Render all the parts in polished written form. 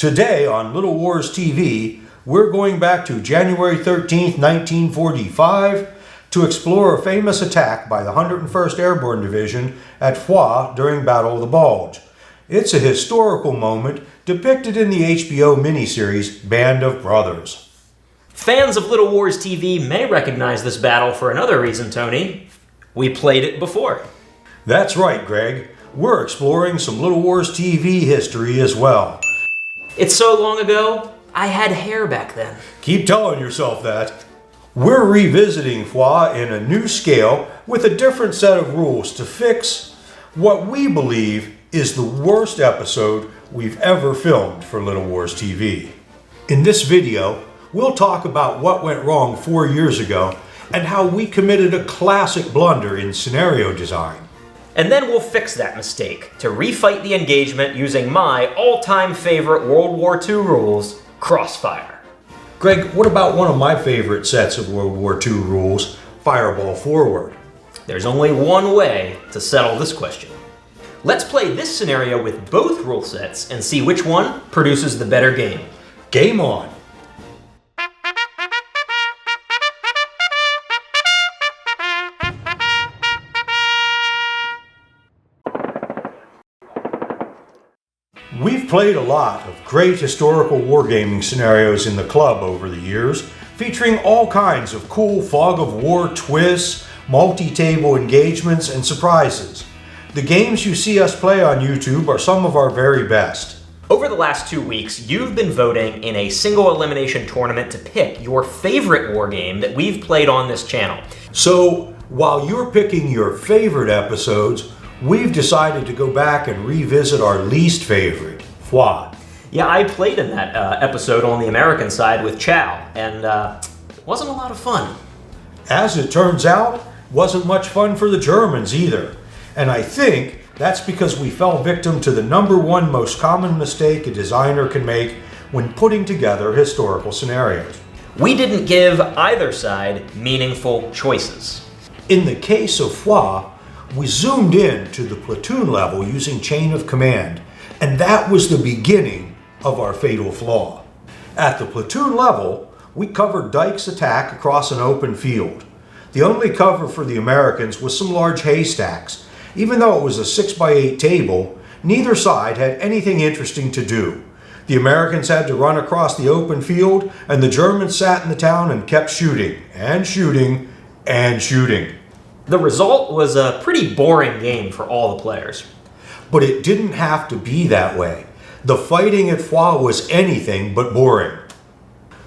Today on Little Wars TV, we're going back to January 13th, 1945 to explore a famous attack by the 101st Airborne Division at Foix during Battle of the Bulge. It's a historical moment depicted in the HBO miniseries Band of Brothers. Fans of Little Wars TV may recognize this battle for another reason, Tony. We played it before. That's right, Greg. We're exploring some Little Wars TV history as well. It's so long ago, I had hair back then. Keep telling yourself that. We're revisiting Foix in a new scale with a different set of rules to fix what we believe is the worst episode we've ever filmed for Little Wars TV. In this video, we'll talk about what went wrong 4 years ago and how we committed a classic blunder in scenario design. And then we'll fix that mistake to refight the engagement using my all-time favorite World War II rules, Crossfire. Greg, what about one of my favorite sets of World War II rules, Fireball Forward? There's only one way to settle this question. Let's play this scenario with both rule sets and see which one produces the better game. Game on! We've played a lot of great historical wargaming scenarios in the club over the years, featuring all kinds of cool fog of war twists, multi-table engagements, and surprises. The games you see us play on YouTube are some of our very best. Over the last 2 weeks, you've been voting in a single elimination tournament to pick your favorite war game that we've played on this channel. So, while you're picking your favorite episodes, we've decided to go back and revisit our least favorite, Foix. Yeah, I played in that episode on the American side with Chow, and it wasn't a lot of fun. As it turns out, wasn't much fun for the Germans either. And I think that's because we fell victim to the #1 most common mistake a designer can make when putting together historical scenarios. We didn't give either side meaningful choices. In the case of Foix, we zoomed in to the platoon level using chain of command, and that was the beginning of our fatal flaw. At the platoon level, we covered Dyke's attack across an open field. The only cover for the Americans was some large haystacks. Even though it was a 6x8 table, neither side had anything interesting to do. The Americans had to run across the open field, and the Germans sat in the town and kept shooting, and shooting, and shooting. The result was a pretty boring game for all the players. But it didn't have to be that way. The fighting at Foix was anything but boring.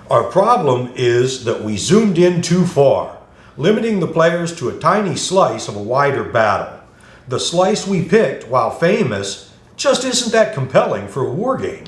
Our problem is that we zoomed in too far, limiting the players to a tiny slice of a wider battle. The slice we picked, while famous, just isn't that compelling for a war game.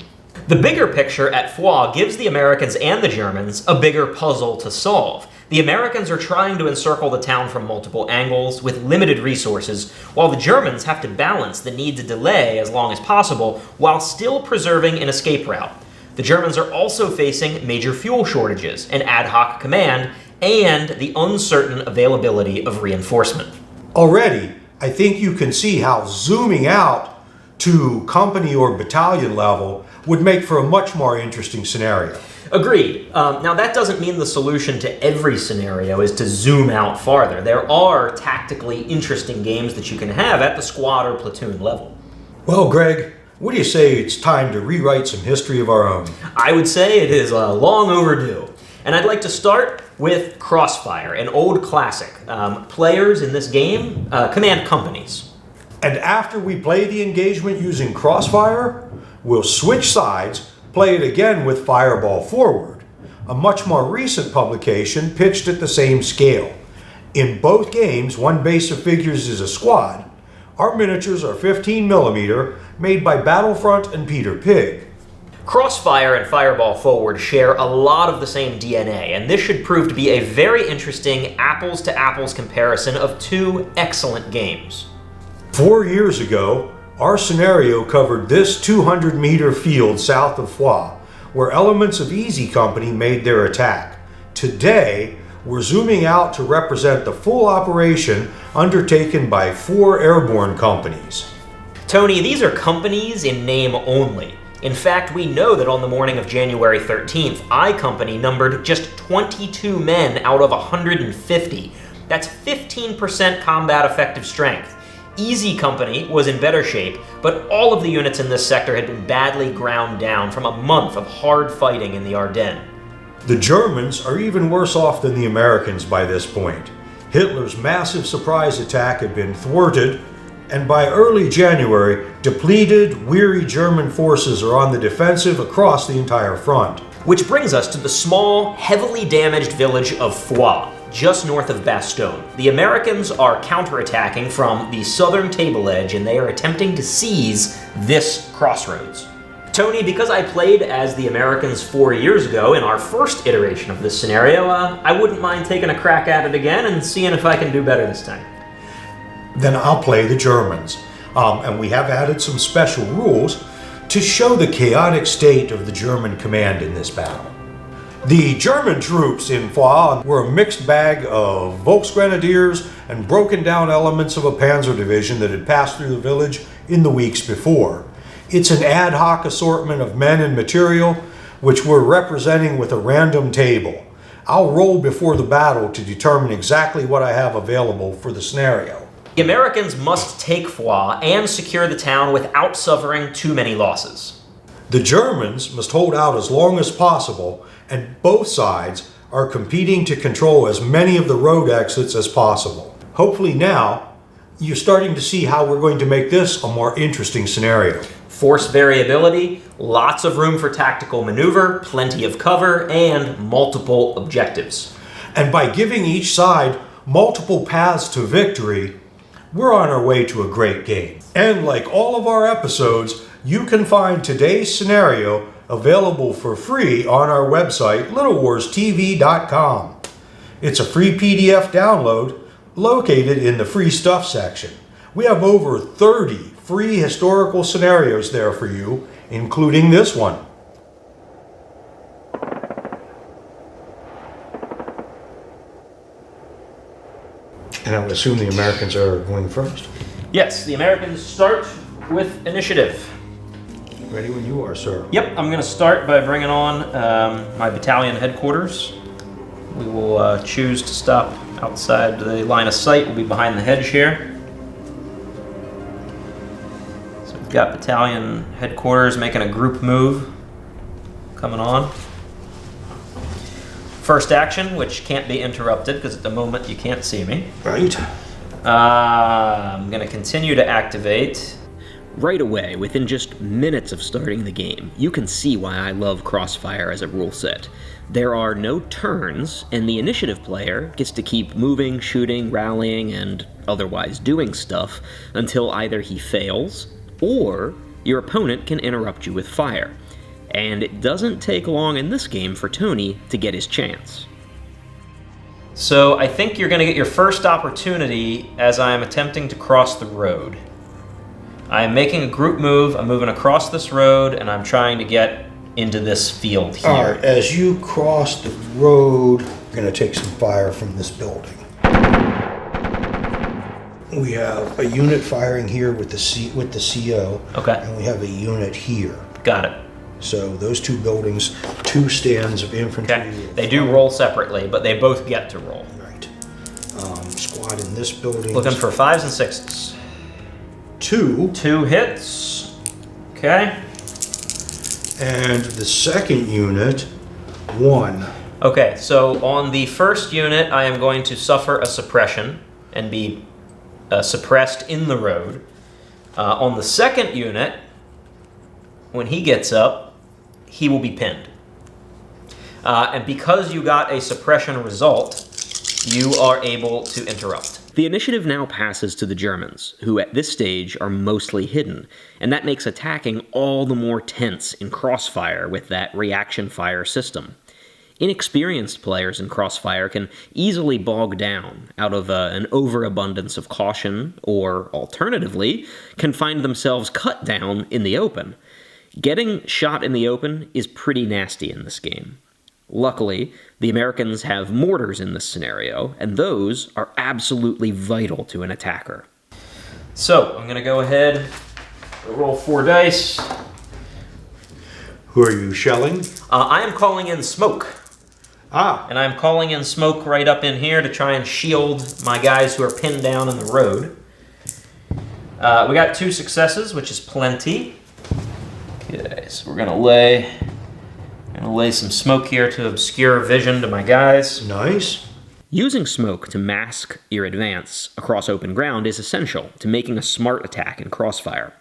The bigger picture at Foix gives the Americans and the Germans a bigger puzzle to solve. The Americans are trying to encircle the town from multiple angles with limited resources, while the Germans have to balance the need to delay as long as possible while still preserving an escape route. The Germans are also facing major fuel shortages, an ad hoc command, and the uncertain availability of reinforcement. Already, I think you can see how zooming out to company or battalion level would make for a much more interesting scenario. Agreed. Now that doesn't mean the solution to every scenario is to zoom out farther. There are tactically interesting games that you can have at the squad or platoon level. Well, Greg, what do you say it's time to rewrite some history of our own? I would say it is long overdue. And I'd like to start with Crossfire, an old classic. Players in this game command companies. And after we play the engagement using Crossfire, we'll switch sides, play it again with Fireball Forward, a much more recent publication pitched at the same scale. In both games, one base of figures is a squad. Our miniatures are 15mm, made by Battlefront and Peter Pig. Crossfire and Fireball Forward share a lot of the same DNA, and this should prove to be a very interesting apples-to-apples comparison of two excellent games. 4 years ago, our scenario covered this 200-meter field south of Foix, where elements of Easy Company made their attack. Today, we're zooming out to represent the full operation undertaken by 4 airborne companies. Tony, these are companies in name only. In fact, we know that on the morning of January 13th, I Company numbered just 22 men out of 150. That's 15% combat effective strength. Easy Company was in better shape, but all of the units in this sector had been badly ground down from a month of hard fighting in the Ardennes. The Germans are even worse off than the Americans by this point. Hitler's massive surprise attack had been thwarted, and by early January, depleted, weary German forces are on the defensive across the entire front. Which brings us to the small, heavily damaged village of Foix, just north of Bastogne. The Americans are counterattacking from the southern table edge, and they are attempting to seize this crossroads. Tony, because I played as the Americans 4 years ago in our first iteration of this scenario, I wouldn't mind taking a crack at it again and seeing if I can do better this time. Then I'll play the Germans. And we have added some special rules to show the chaotic state of the German command in this battle. The German troops in Foix were a mixed bag of Volksgrenadiers and broken down elements of a Panzer division that had passed through the village in the weeks before. It's an ad hoc assortment of men and material, which we're representing with a random table. I'll roll before the battle to determine exactly what I have available for the scenario. The Americans must take Foix and secure the town without suffering too many losses. The Germans must hold out as long as possible, and both sides are competing to control as many of the road exits as possible. Hopefully now, you're starting to see how we're going to make this a more interesting scenario. Force variability, lots of room for tactical maneuver, plenty of cover, and multiple objectives. And by giving each side multiple paths to victory, we're on our way to a great game. And like all of our episodes, you can find today's scenario available for free on our website, littlewarstv.com. It's a free PDF download located in the free stuff section. We have over 30 free historical scenarios there for you, including this one. And I would assume the Americans are going first. Yes, the Americans start with initiative. Ready when you are, sir. Yep, I'm going to start by bringing on my battalion headquarters. We will choose to stop outside the line of sight. We'll be behind the hedge here. So we've got battalion headquarters making a group move coming on. First action, which can't be interrupted because at the moment you can't see me. Right. I'm going to continue to activate. Right away, within just minutes of starting the game, you can see why I love Crossfire as a rule set. There are no turns, and the initiative player gets to keep moving, shooting, rallying, and otherwise doing stuff until either he fails, or your opponent can interrupt you with fire. And it doesn't take long in this game for Tony to get his chance. So I think you're going to get your first opportunity as I am attempting to cross the road. I am making a group move, I'm moving across this road, and I'm trying to get into this field here. All right, as you cross the road, you're going to take some fire from this building. We have a unit firing here with the CO. Okay. And we have a unit here. Got it. So those two buildings, two stands of infantry. Okay. They do roll separately, but they both get to roll. Right. Squad in this building. Looking for 5s and 6s. 2. 2 hits. Okay. And the second unit, 1. Okay, so on the first unit, I am going to suffer a suppression and be suppressed in the road. On the second unit, when he gets up, he will be pinned. And because you got a suppression result, you are able to interrupt. The initiative now passes to the Germans, who at this stage are mostly hidden, and that makes attacking all the more tense in Crossfire with that reaction fire system. Inexperienced players in Crossfire can easily bog down out of an overabundance of caution, or alternatively, can find themselves cut down in the open. Getting shot in the open is pretty nasty in this game. Luckily, the Americans have mortars in this scenario, and those are absolutely vital to an attacker. So, I'm going to go ahead and roll 4 dice. Who are you shelling? I am calling in smoke. Ah, And I'm calling in smoke right up in here to try and shield my guys who are pinned down in the road. We got 2 successes, which is plenty. Okay, so we're gonna lay some smoke here to obscure vision to my guys. nice. Using smoke to mask your advance across open ground is essential to making a smart attack in Crossfire.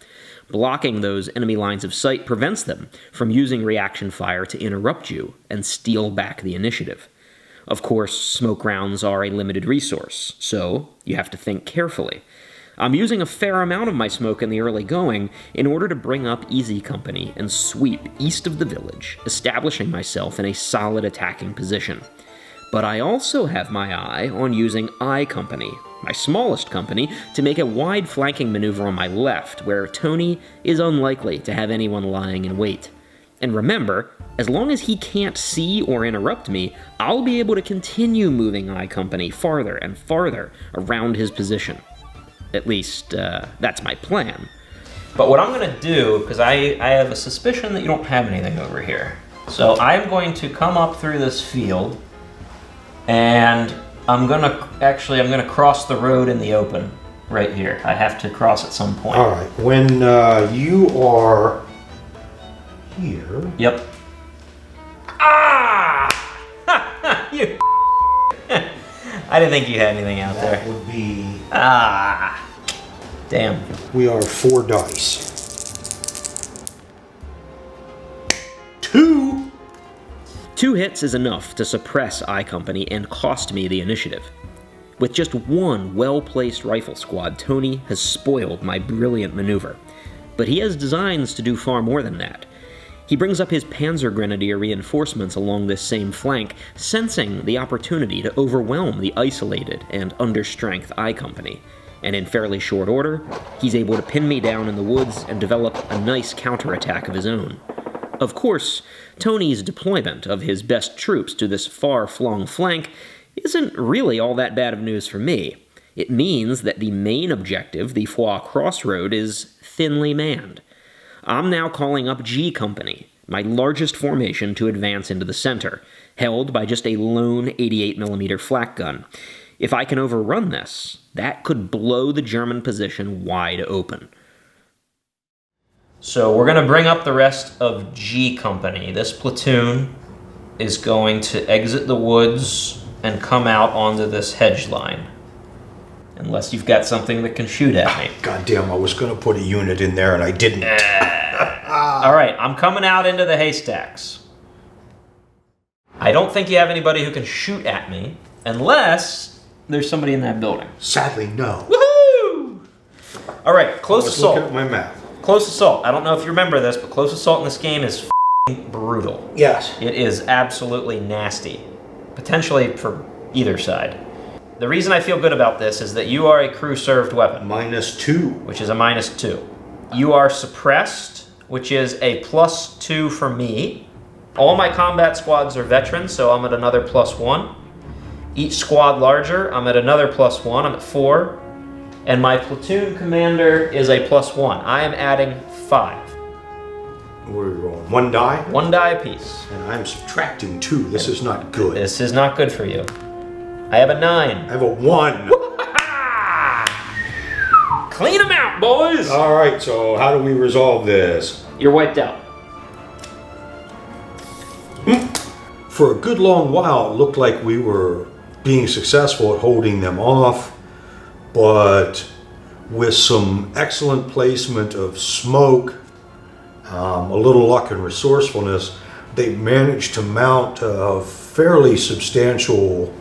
Blocking those enemy lines of sight prevents them from using reaction fire to interrupt you and steal back the initiative. Of course, smoke rounds are a limited resource, so you have to think carefully. I'm using a fair amount of my smoke in the early going in order to bring up Easy Company and sweep east of the village, establishing myself in a solid attacking position. But I also have my eye on using I Company, my smallest company, to make a wide flanking maneuver on my left, where Tony is unlikely to have anyone lying in wait. And remember, as long as he can't see or interrupt me, I'll be able to continue moving I Company farther and farther around his position. At least, that's my plan. But what I'm going to do, because I have a suspicion that you don't have anything over here. So I'm going to come up through this field, and I'm gonna cross the road in the open right here. I have to cross at some point. All right. When you are here. Yep. Ah! You. I didn't think you had anything out That there. would be. Ah! Damn. We are 4 dice. 2. 2 hits is enough to suppress I Company and cost me the initiative. With just 1 well-placed rifle squad, Tony has spoiled my brilliant maneuver. But he has designs to do far more than that. He brings up his Panzer Grenadier reinforcements along this same flank, sensing the opportunity to overwhelm the isolated and understrength I Company. And in fairly short order, he's able to pin me down in the woods and develop a nice counterattack of his own. Of course, Tony's deployment of his best troops to this far-flung flank isn't really all that bad of news for me. It means that the main objective, the Foix Crossroad, is thinly manned. I'm now calling up G Company, my largest formation to advance into the center, held by just a lone 88mm flak gun. If I can overrun this, that could blow the German position wide open. So we're going to bring up the rest of G Company. This platoon is going to exit the woods and come out onto this hedge line. Unless you've got something that can shoot at me. Goddamn, I was going to put a unit in there and I didn't. All right, I'm coming out into the haystacks. I don't think you have anybody who can shoot at me, unless there's somebody in that building. Sadly, no. Woohoo! All right, close assault. Look at my map. Close assault. I don't know if you remember this, but close assault in this game is f***ing brutal. Yes. It is absolutely nasty. Potentially for either side. The reason I feel good about this is that you are a crew-served weapon. -2. Which is a -2. You are suppressed, which is a +2 for me. All my combat squads are veterans, so I'm at another +1. Each squad larger, I'm at another +1. I'm at 4. And my platoon commander is a +1. I am adding 5. We're rolling 1 die. 1 die apiece. And I'm subtracting 2. This is not good. This is not good for you. I have a 9. I have a 1. Clean them out, boys! All right, so how do we resolve this? You're wiped out. For a good long while, it looked like we were being successful at holding them off, but with some excellent placement of smoke, a little luck and resourcefulness, they managed to mount a fairly substantial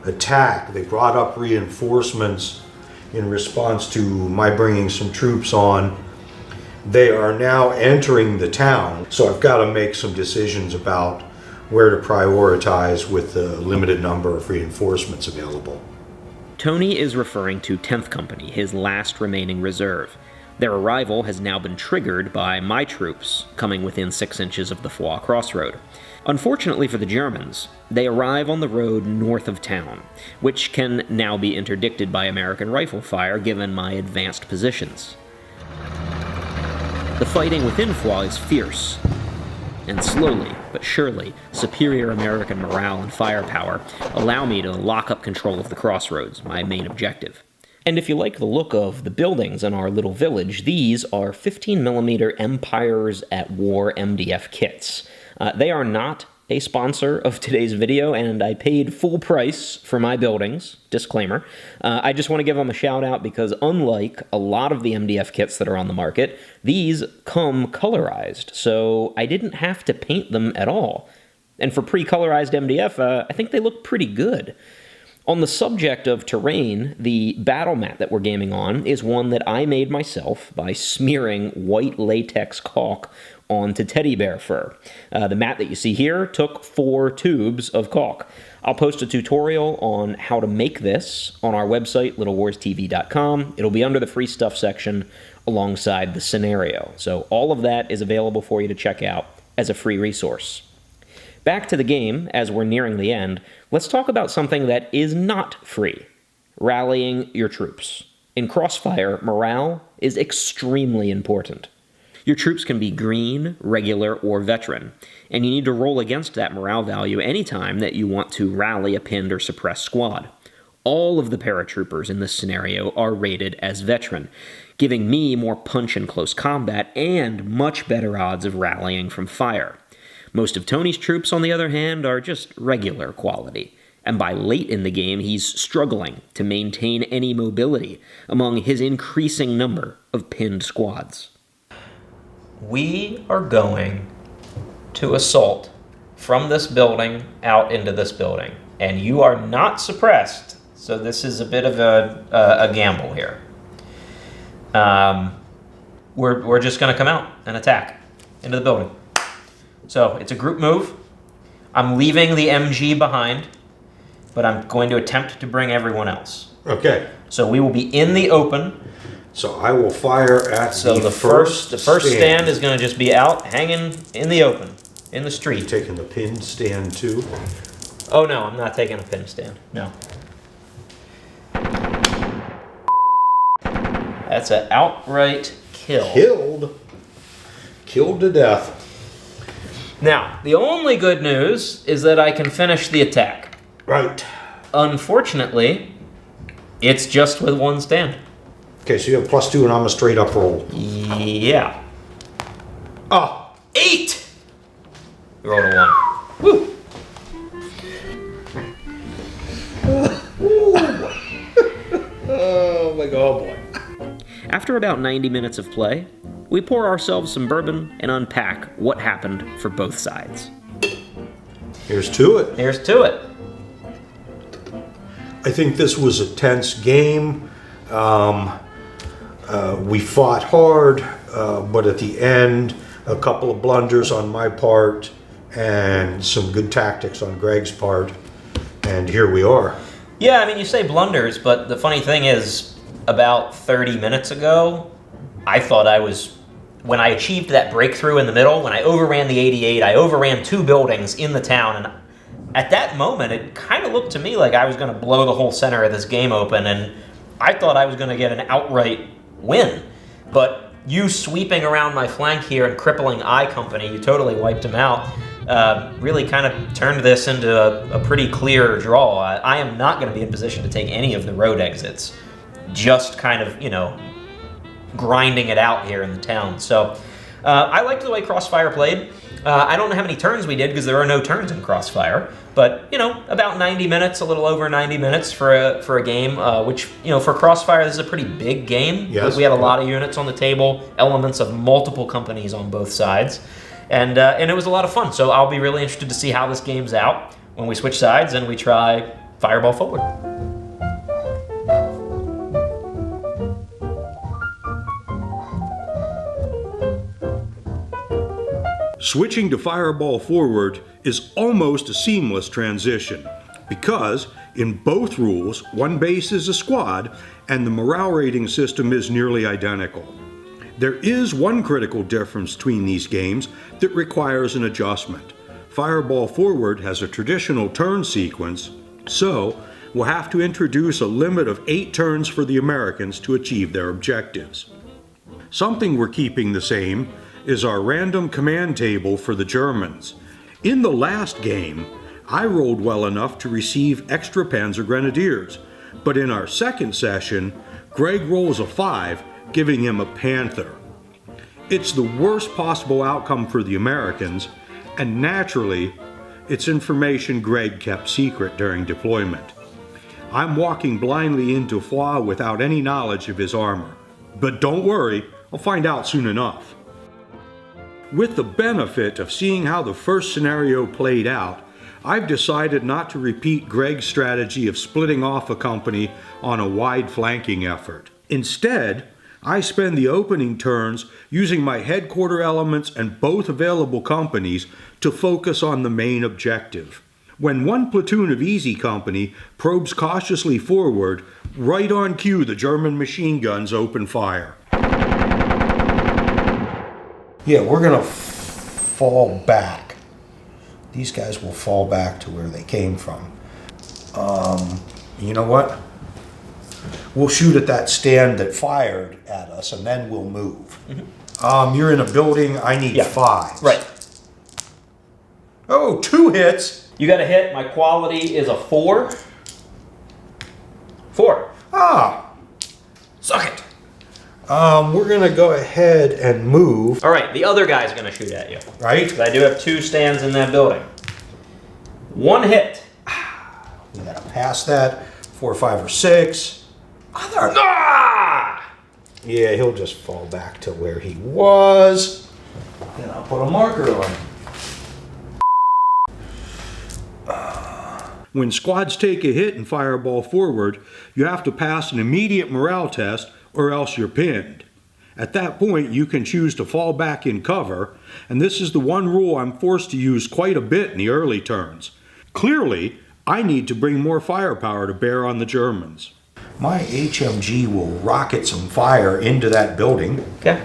attack. They brought up reinforcements in response to my bringing some troops on. They are now entering the town, so I've got to make some decisions about where to prioritize with the limited number of reinforcements available. Tony is referring to 10th Company, his last remaining reserve. Their arrival has now been triggered by my troops coming within 6 inches of the Foix Crossroad. Unfortunately for the Germans, they arrive on the road north of town, which can now be interdicted by American rifle fire given my advanced positions. The fighting within Foix is fierce. and slowly, but surely, superior American morale and firepower allow me to lock up control of the crossroads, my main objective. And if you like the look of the buildings in our little village, these are 15mm Empires at War MDF kits. They are not a sponsor of today's video, and I paid full price for my buildings. Disclaimer. I just want to give them a shout out because unlike a lot of the MDF kits that are on the market, these come colorized, so I didn't have to paint them at all. And for pre-colorized MDF, I think they look pretty good. On the subject of terrain, the battle mat that we're gaming on is one that I made myself by smearing white latex caulk onto teddy bear fur. The mat that you see here took 4 tubes of caulk. I'll post a tutorial on how to make this on our website, littlewarstv.com. It'll be under the free stuff section alongside the scenario. So all of that is available for you to check out as a free resource. Back to the game, as we're nearing the end, let's talk about something that is not free: rallying your troops. In Crossfire, morale is extremely important. Your troops can be green, regular, or veteran, and you need to roll against that morale value anytime that you want to rally a pinned or suppressed squad. All of the paratroopers in this scenario are rated as veteran, giving me more punch in close combat and much better odds of rallying from fire. Most of Tony's troops, on the other hand, are just regular quality, and by late in the game, he's struggling to maintain any mobility among his increasing number of pinned squads. We are going to assault from this building out into this building, and you are not suppressed, so this is a bit of a gamble here. We're just going to come out and attack into the building. So it's a group move. I'm leaving the MG behind, but I'm going to attempt to bring everyone else. Okay. So we will be in the open. So I will fire at the first stand is going to just be out, hanging in the open, in the street. You taking the pin stand too? Oh no, I'm not taking a pin stand. No. That's an outright kill. Killed to death. Now, the only good news is that I can finish the attack. Right. Unfortunately, it's just with one stand. Okay, so you have +2 and I'm a straight up roll. Yeah. Oh. 8! You rolled a 1. Woo! Oh my god, boy. After about 90 minutes of play, we pour ourselves some bourbon and unpack what happened for both sides. Here's to it. Here's to it. I think this was a tense game. We fought hard, but at the end, a couple of blunders on my part and some good tactics on Greg's part, and here we are. Yeah, I mean, you say blunders, but the funny thing is, about 30 minutes ago, I thought when I achieved that breakthrough in the middle, when I overran the 88, I overran 2 buildings in the town, and at that moment, it kind of looked to me like I was going to blow the whole center of this game open, and I thought I was going to get an outright win. But you sweeping around my flank here and crippling I Company, you totally wiped him out, really kind of turned this into a pretty clear draw. I am not going to be in position to take any of the road exits. Just kind of, grinding it out here in the town. So I liked the way Crossfire played. I don't know how many turns we did because there are no turns in Crossfire, but about 90 minutes, a little over 90 minutes for a game, which for Crossfire this is a pretty big game. Yes. We had a lot of units on the table, elements of multiple companies on both sides, and it was a lot of fun. So I'll be really interested to see how this game's out when we switch sides and we try Fireball Forward. Switching to Fireball Forward is almost a seamless transition because in both rules, one base is a squad and the morale rating system is nearly identical. There is one critical difference between these games that requires an adjustment. Fireball Forward has a traditional turn sequence, so we'll have to introduce a limit of 8 turns for the Americans to achieve their objectives. Something we're keeping the same is our random command table for the Germans. In the last game, I rolled well enough to receive extra Panzer Grenadiers, but in our second session, Greg rolls a 5, giving him a Panther. It's the worst possible outcome for the Americans, and naturally, it's information Greg kept secret during deployment. I'm walking blindly into Foix without any knowledge of his armor. But don't worry, I'll find out soon enough. With the benefit of seeing how the first scenario played out, I've decided not to repeat Greg's strategy of splitting off a company on a wide flanking effort. Instead, I spend the opening turns using my headquarter elements and both available companies to focus on the main objective. When one platoon of Easy Company probes cautiously forward, right on cue the German machine guns open fire. Yeah, we're gonna fall back. These guys will fall back to where they came from. You know what? We'll shoot at that stand that fired at us, and then we'll move. Mm-hmm. You're in a building. I need 5. Right. Oh, 2 hits. You got a hit. My quality is a 4. 4. Ah. Suck it. We're gonna go ahead and move. All right, the other guy's gonna shoot at you. Right? 'Cause I do have 2 stands in that building. 1 hit. We gotta pass that. 4, 5, or 6. Other. Ah! Yeah, he'll just fall back to where he was. Then I'll put a marker on him. When squads take a hit in Fireball Forward, you have to pass an immediate morale test or else you're pinned. At that point, you can choose to fall back in cover, and this is the one rule I'm forced to use quite a bit in the early turns. Clearly, I need to bring more firepower to bear on the Germans. My HMG will rocket some fire into that building. Okay.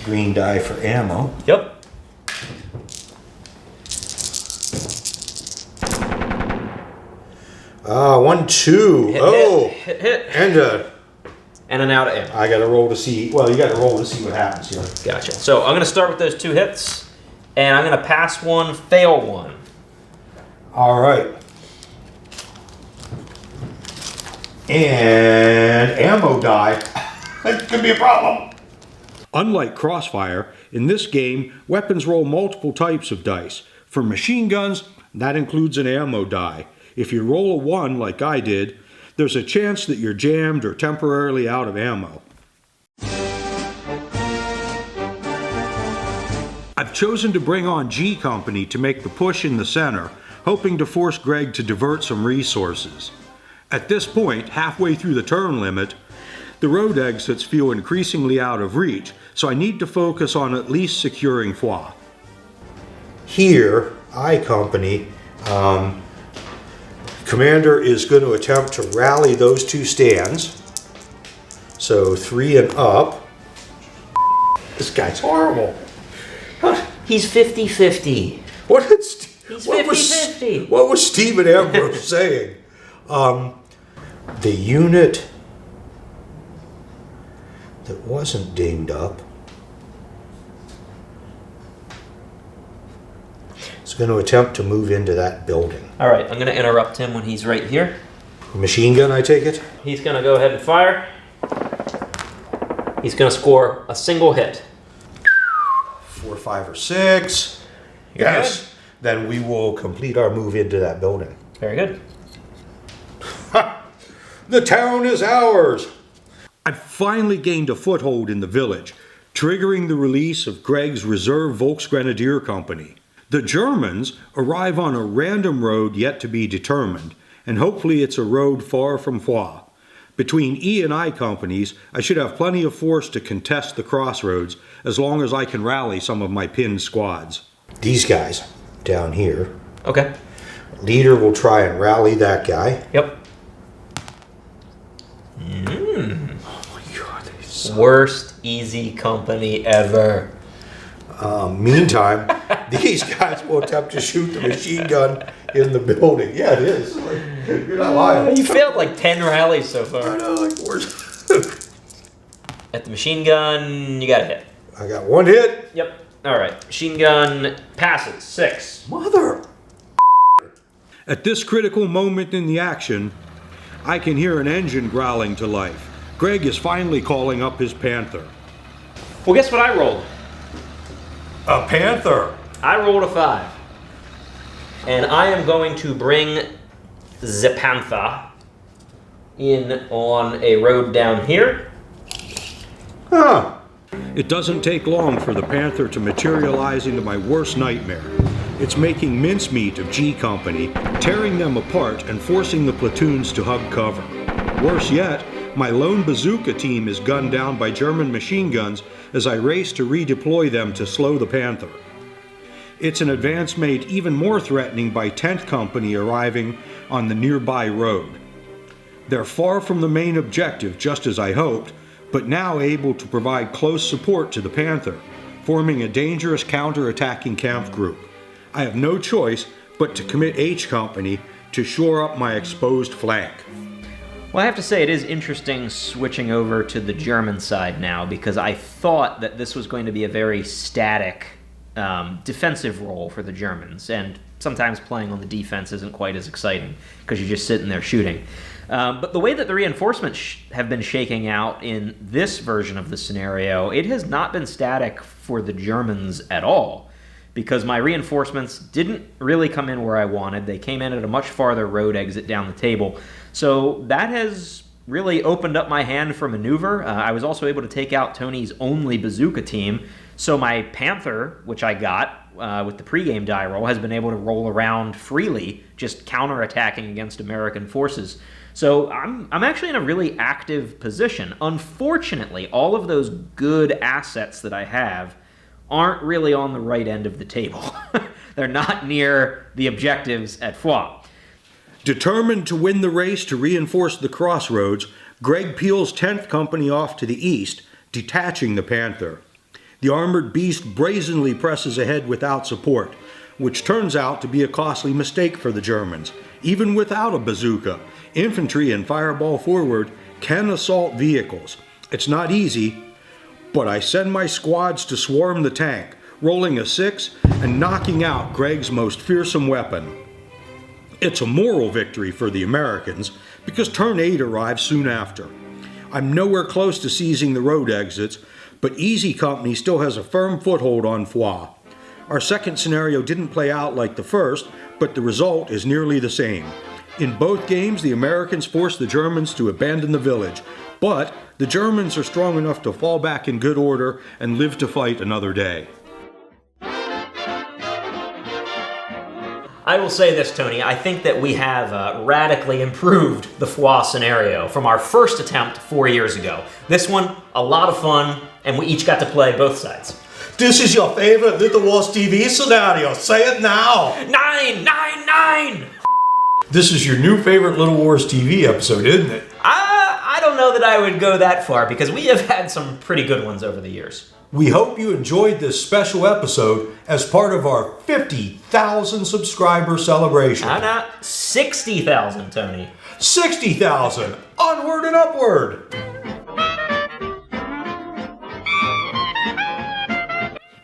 Green die for ammo. Yep. One, 2. Hit. And an out of ammo. I gotta roll to see. Well, you gotta roll to see what happens here. Gotcha. So I'm gonna start with those 2 hits, and I'm gonna pass 1, fail 1. All right. And ammo die. That could be a problem. Unlike Crossfire, in this game, weapons roll multiple types of dice. For machine guns, that includes an ammo die. If you roll a 1 like I did, there's a chance that you're jammed or temporarily out of ammo. I've chosen to bring on G Company to make the push in the center, hoping to force Greg to divert some resources. At this point, halfway through the turn limit, the road exits feel increasingly out of reach, so I need to focus on at least securing Foix. Here, I Company, Commander is going to attempt to rally those 2 stands. So 3 and up. This guy's horrible. He's 50-50. What did He's 50-50. What was Stephen Ambrose saying? The unit that wasn't dinged up is going to attempt to move into that building. All right, I'm gonna interrupt him when he's right here. Machine gun, I take it? He's gonna go ahead and fire. He's gonna score a single hit. 4, 5, or 6. Yes. Then we will complete our move into that building. Very good. The town is ours! I've finally gained a foothold in the village, triggering the release of Greg's reserve Volksgrenadier Company. The Germans arrive on a random road yet to be determined, and hopefully it's a road far from Foix. Between E and I companies, I should have plenty of force to contest the crossroads, as long as I can rally some of my pinned squads. These guys, down here. Okay. Leader will try and rally that guy. Yep. Oh my god. Worst Easy Company ever. Meantime, these guys will attempt to shoot the machine gun in the building. Yeah, it is. You're not lying. You failed like 10 rallies so I far. know, like, At the machine gun, you got a hit. I got one hit. Yep. All right. Machine gun passes. 6. Mother. At this critical moment in the action, I can hear an engine growling to life. Greg is finally calling up his Panther. Well, guess what I rolled? A Panther. I rolled a 5. And I am going to bring the Panther in on a road down here. Huh. It doesn't take long for the Panther to materialize into my worst nightmare. It's making mincemeat of G Company, tearing them apart and forcing the platoons to hug cover. Worse yet, my lone bazooka team is gunned down by German machine guns as I race to redeploy them to slow the Panther. It's an advance made even more threatening by 10th Company arriving on the nearby road. They're far from the main objective, just as I hoped, but now able to provide close support to the Panther, forming a dangerous counter-attacking camp group. I have no choice but to commit H Company to shore up my exposed flank. Well, I have to say it is interesting switching over to the German side now, because I thought that this was going to be a very static defensive role for the Germans, and sometimes playing on the defense isn't quite as exciting because you're just sitting there shooting. But the way that the reinforcements have been shaking out in this version of the scenario, it has not been static for the Germans at all, because my reinforcements didn't really come in where I wanted. They came in at a much farther road exit down the table. So that has really opened up my hand for maneuver. I was also able to take out Tony's only bazooka team. So my Panther, which I got with the pregame die roll, has been able to roll around freely, just counterattacking against American forces. So I'm actually in a really active position. Unfortunately, all of those good assets that I have aren't really on the right end of the table. They're not near the objectives at Foix. Determined to win the race to reinforce the crossroads, Greg peels 10th Company off to the east, detaching the Panther. The armored beast brazenly presses ahead without support, which turns out to be a costly mistake for the Germans. Even without a bazooka, infantry and Fireball Forward can assault vehicles. It's not easy, but I send my squads to swarm the tank, rolling a 6 and knocking out Greg's most fearsome weapon. It's a moral victory for the Americans, because turn 8 arrives soon after. I'm nowhere close to seizing the road exits, but Easy Company still has a firm foothold on Foix. Our second scenario didn't play out like the first, but the result is nearly the same. In both games, the Americans forced the Germans to abandon the village, but the Germans are strong enough to fall back in good order and live to fight another day. I will say this, Tony. I think that we have radically improved the Foix scenario from our first attempt 4 years ago. This one, a lot of fun, and we each got to play both sides. This is your favorite Little Wars TV scenario. Say it now. 9, 9, 9! This is your new favorite Little Wars TV episode, isn't it? I don't know that I would go that far, because we have had some pretty good ones over the years. We hope you enjoyed this special episode as part of our 50,000 subscriber celebration. Not 60,000, Tony. 60,000! Onward and upward!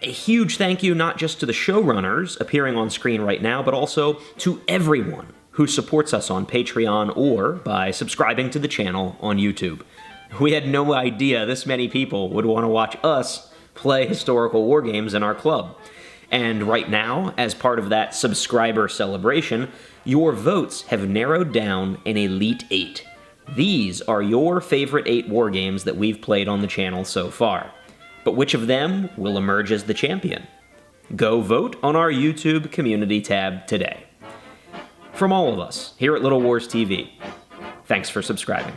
A huge thank you not just to the showrunners appearing on screen right now, but also to everyone who supports us on Patreon or by subscribing to the channel on YouTube. We had no idea this many people would want to watch us play historical war games in our club. And right now, as part of that subscriber celebration, your votes have narrowed down an Elite 8. These are your favorite 8 war games that we've played on the channel so far. But which of them will emerge as the champion? Go vote on our YouTube community tab today. From all of us here at Little Wars TV, thanks for subscribing.